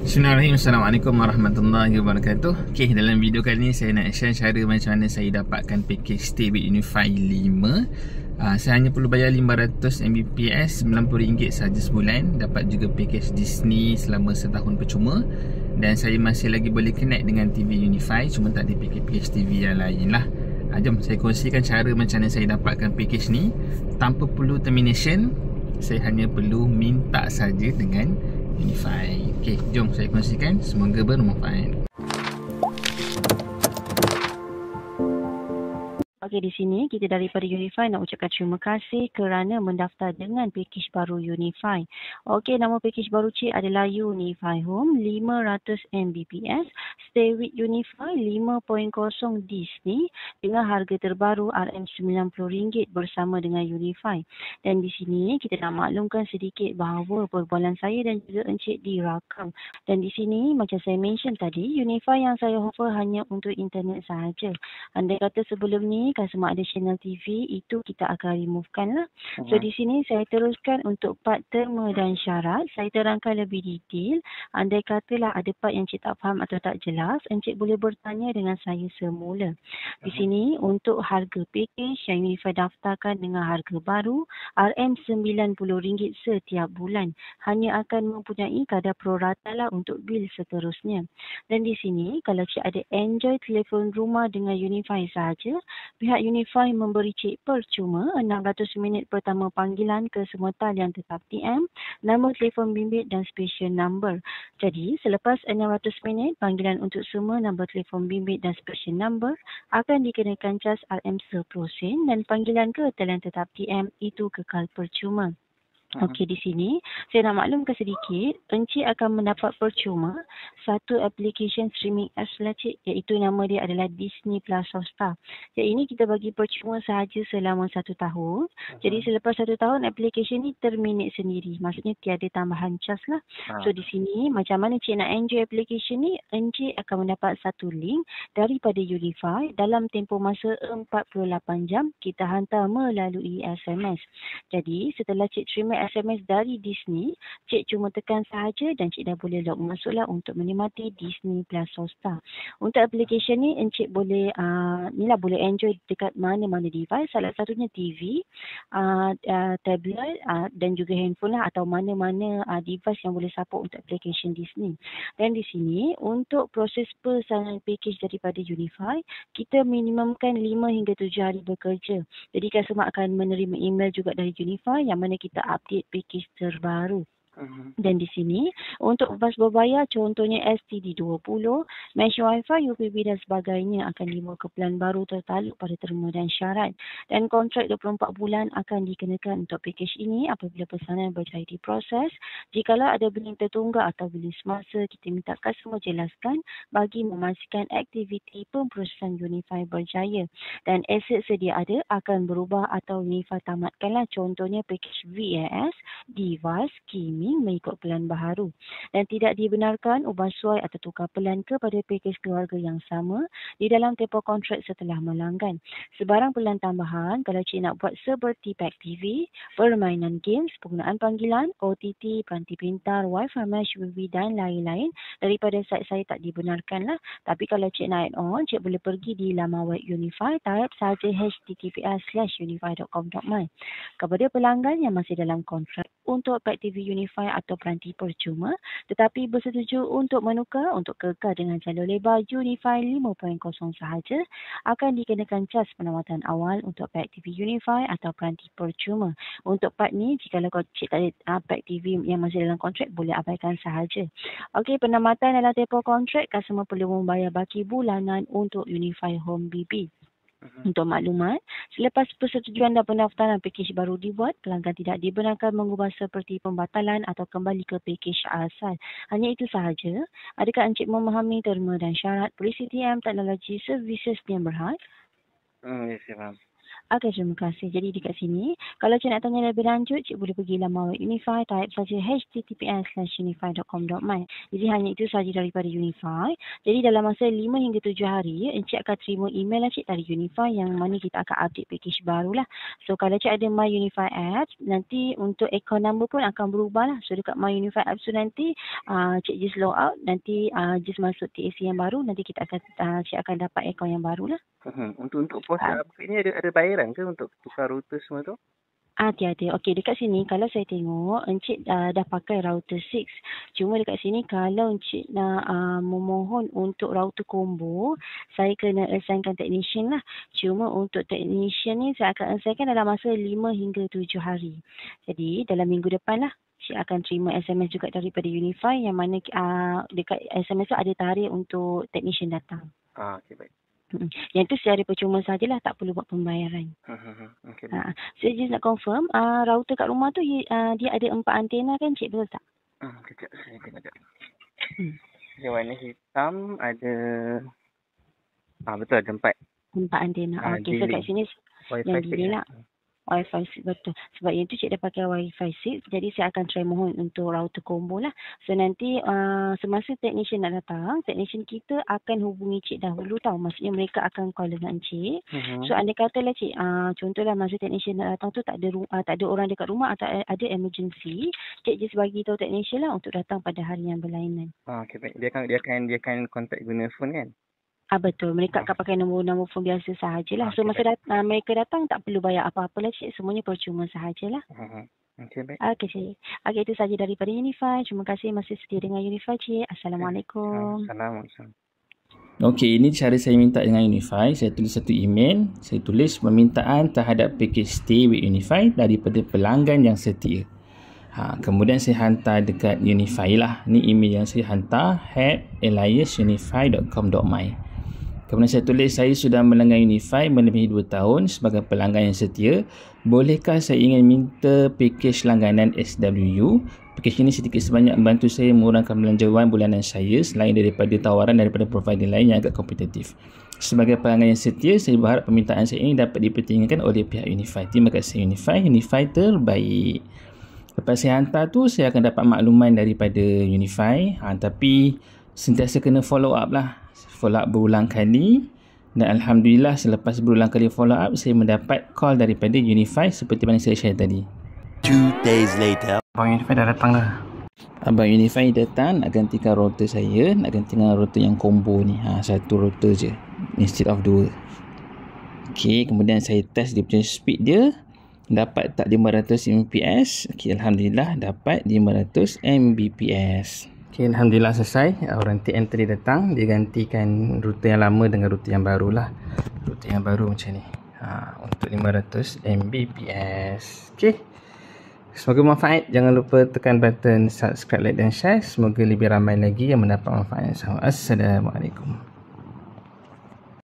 Bismillahirrahmanirrahim. Assalamualaikum warahmatullahi wabarakatuh. Okay, dalam video kali ni saya nak share cara macam mana saya dapatkan package stay with Unify 5. Saya hanya perlu bayar 500 Mbps, RM90 sahaja sebulan. Dapat juga package Disney selama setahun percuma. Dan saya masih lagi boleh connect dengan TV Unify, cuma tak ada package TV yang lain lah. Jom saya kongsikan cara macam mana saya dapatkan package ni tanpa perlu termination. Saya hanya perlu minta saja dengan Unify. Okey, jom saya kongsikan. Semoga bermanfaat. Okey, di sini kita daripada Unify nak ucapkan terima kasih kerana mendaftar dengan package baru Unify. Okey, nama package baru cik adalah Unify Home 500 Mbps, Stay with Unify 5.0 Disney dengan harga terbaru RM90 bersama dengan Unify. Dan di sini kita nak maklumkan sedikit bahawa perbualan saya dan juga encik dirakam. Dan di sini macam saya mention tadi, Unify yang saya offer hanya untuk internet sahaja. Andai kata sebelum ni customer ada channel TV, itu kita akan removekan lah. So di sini saya teruskan untuk part terma dan syarat. Saya terangkan lebih detail. Andai katalah ada part yang encik tak faham atau tak jelas, encik boleh bertanya dengan saya semula. Di sini untuk harga package yang Unify daftarkan dengan harga baru RM90 setiap bulan. Hanya akan mempunyai kadar prorata lah untuk bil seterusnya. Dan di sini kalau cik ada enjoy telefon rumah dengan Unify sahaja, pihak Unify memberi cik percuma 600 minit pertama panggilan ke semua talian tetap TM, nama telefon bimbit dan special number. Jadi selepas 600 minit panggilan untuk semua nombor telefon bimbit dan special number akan dikenakan cas RM10 dan panggilan ke talian tetap TM itu kekal percuma. Okey, di sini saya nak maklumkan sedikit, encik akan mendapat percuma satu application streaming apps lah cik, iaitu nama dia adalah Disney Plus Hotstar. Yang ini kita bagi percuma sahaja selama 1 tahun. Jadi selepas 1 tahun application ni terminate sendiri, maksudnya tiada tambahan cas lah. So di sini macam mana cik nak enjoy application ni, encik akan mendapat satu link daripada Unify dalam tempoh masa 48 jam kita hantar melalui SMS. Jadi setelah cik terima SMS dari Disney, cik cuma tekan sahaja dan cik dah boleh log masuklah untuk menikmati Disney Plus Hotstar. Untuk aplikasi ni encik boleh boleh enjoy dekat mana-mana device, salah satunya TV, tablet dan juga handphone lah, atau mana-mana device yang boleh support untuk aplikasi Disney. Dan di sini untuk proses persalinan package daripada Unify, kita minimumkan 5 hingga 7 hari bekerja. Jadi customer akan menerima email juga dari Unify yang mana kita update package terbaru. Dan di sini untuk bas berbayar contohnya STD20, Mesh Wi-Fi, UPB dan sebagainya akan dibawa ke plan baru tertaluk pada terma dan syarat. Dan kontrak 24 bulan akan dikenakan untuk package ini apabila pesanan berjaya diproses. Jikalau ada billing tertunggak atau billing semasa, kita minta customer jelaskan bagi memastikan aktiviti pemprosesan Unify berjaya. Dan aset sedia ada akan berubah atau Unify tamatkanlah, contohnya package VAS, device, gaming mengikut pelan baharu. Dan tidak dibenarkan ubah suai atau tukar pelan kepada pakej keluarga yang sama di dalam tempoh kontrak setelah melanggan. Sebarang pelan tambahan kalau cik nak buat seperti pack TV, permainan games, penggunaan panggilan, OTT, peranti pintar, Wi-Fi mesh, UV dan lain-lain daripada site saya tak dibenarkan lah. Tapi kalau cik nak add on, cik boleh pergi di laman web Unify, type sahaja https:/unify.com.my. Kepada pelanggan yang masih dalam kontrak untuk pack TV Unify atau peranti percuma tetapi bersetuju untuk menukar untuk kekal dengan jalur lebar Unify 5.0 sahaja, akan dikenakan cas penawatan awal untuk pack TV Unify atau peranti percuma. Untuk part ni, jika cik tak ada pack TV yang masih dalam kontrak, boleh abaikan sahaja. Okey, penamatan dalam tempoh kontrak, customer perlu membayar baki bulanan untuk Unify Home BB. Untuk maklumat, selepas persetujuan dan pendaftaran package baru dibuat, pelanggan tidak dibenarkan mengubah seperti pembatalan atau kembali ke package asal. Hanya itu sahaja. Adakah encik memahami terma dan syarat polisi TM Teknologi Services yang berhad? Ya, saya faham. Okey, terima kasih. Jadi dekat sini, kalau cik nak tanya lebih lanjut, cik boleh pergi laman web Unify, type saja https://unify.com.my. Jadi hanya itu sahaja daripada Unify. Jadi dalam masa 5 hingga 7 hari, encik akan terima email cik dari Unify yang mana kita akan update package baru lah. So kalau cik ada My Unify Apps, nanti untuk account number pun akan berubah lah. So dekat My Unify Apps tu nanti, cik just log out, nanti just masuk TAC yang baru, nanti kita akan cik akan dapat account yang baru lah. Untuk proses upgrade ni ada bayaran ke untuk tukar router semua tu? Tiada. Okey, dekat sini kalau saya tengok encik dah pakai router 6. Cuma dekat sini kalau encik nak memohon untuk router combo, saya kena assignkan technician lah. Cuma untuk technician ni saya akan assignkan dalam masa 5 hingga 7 hari. Jadi dalam minggu depan lah cik akan terima SMS juga daripada Unify yang mana dekat SMS tu ada tarikh untuk technician datang. Okey, baik. Yang tu secara percuma sajalah, tak perlu buat pembayaran. Okay. Saya just nak confirm, router kat rumah tu dia ada 4 antena kan cik, betul tak? Kejap, saya tengok sekejap. Dia warna hitam, ada... betul, ada 4. 4 antena. Okey, so kat sini Wi-Fi yang delay lah. Wi-Fi 6, betul. Sebab yang tu cik dah pakai Wi-Fi 6, jadi saya akan try mohon untuk router combo lah. So nanti semasa technician nak datang, technician kita akan hubungi cik dahulu tau. Maksudnya mereka akan call dengan cik. So andai katalah cik, contohlah masa technician nak datang tu tak ada orang dekat rumah atau ada emergency, cik just bagi tahu technician lah untuk datang pada hari yang berlainan. Okey, baik. Dia akan contact guna phone kan? Betul. Mereka akan pakai nombor phone biasa sahajalah. So masa mereka datang tak perlu bayar apa-apa lah cik. Semuanya percuma sahajalah. Okey, baik. Okey cik. Okey, itu sahaja daripada Unify. Terima kasih masih setia dengan Unify cik. Assalamualaikum. Assalamualaikum. Okey, ini cara saya minta dengan Unify. Saya tulis satu email. Saya tulis permintaan terhadap package stay with Unify daripada pelanggan yang setia. Kemudian saya hantar dekat Unify lah. Ni email yang saya hantar, help@aliasunify.com.my. Kemudian saya tulis, saya sudah melanggan Unify melebihi 2 tahun sebagai pelanggan yang setia. Bolehkah saya ingin minta package langganan SWU? Package ini sedikit sebanyak membantu saya mengurangkan belanjawan bulanan saya selain daripada tawaran daripada provider lain yang agak kompetitif. Sebagai pelanggan yang setia, saya berharap permintaan saya ini dapat dipertimbangkan oleh pihak Unify. Terima kasih Unify. Unify terbaik. Lepas saya hantar tu, saya akan dapat makluman daripada Unify. Tapi sentiasa kena follow up lah. Follow up berulang kali. Dan Alhamdulillah selepas berulang kali follow up, saya mendapat call daripada Unify seperti mana saya share tadi. 2 days later. Abang Unify dah datang dah. Abang Unify datang nak gantikan router saya. Nak gantikan router yang combo ni. Satu router je instead of 2. Okey, kemudian saya test dia punya speed dia. Dapat tak 500 Mbps? Okey, Alhamdulillah dapat 500 Mbps. Okey, Alhamdulillah selesai. Orang TN3 datang, dia gantikan router yang lama dengan router yang baru lah. Router yang baru macam ni. Untuk 500 Mbps. Okey. Semoga manfaat. Jangan lupa tekan button subscribe, like dan share. Semoga lebih ramai lagi yang mendapat manfaat yang sama. Assalamualaikum.